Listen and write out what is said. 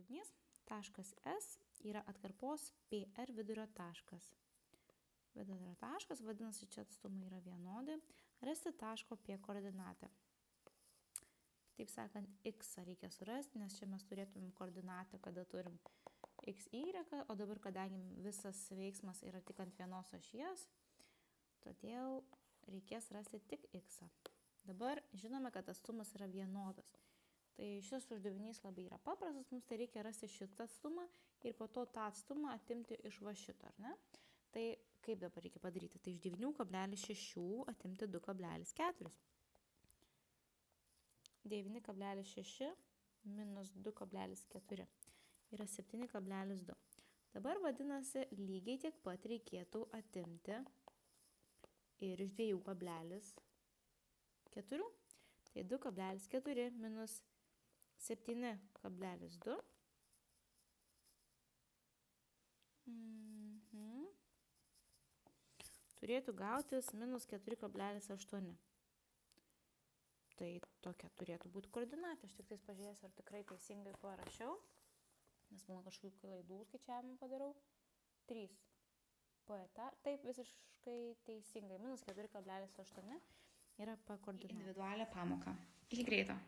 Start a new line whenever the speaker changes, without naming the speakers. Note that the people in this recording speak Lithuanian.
uždavinys. Taškas S yra atkarpos PR vidurio taškas. Vidurio taškas, vadinasi, čia atstumai yra vienodi. Rasti taško P koordinatę. Taip sakant, X reikia surasti, nes čia mes turėtumėm koordinatę, kada turim X, Y, o dabar, kadangi visas veiksmas yra tik ant vienos ašies, todėl reikės rasti tik X. Dabar žinome, kad atstumas yra vienodas. Tai šis uždavinys labai yra paprastas, mums tai reikia rasti šitą atstumą ir po to tą atstumą atimti iš va šito, ar ne? Tai kaip dabar reikia padaryti? Tai iš 9,6 atimti 2,4. 9,6 minus 2,4 yra 7,2. Dabar vadinasi, lygiai tiek pat reikėtų atimti ir iš 2,4. Tai 2,4 minus 7,2. Turėtų gautis minus 4,8. Tai tokia turėtų būti koordinatė. Aš tik tais pažiūrėsiu, ar tikrai teisingai parašiau. Nes mano kažkokių klaidų skaičiavimų padarau. 3. Taip visiškai teisingai. Minus 4,8 yra koordinatė. Individualią pamoką. Iki greito.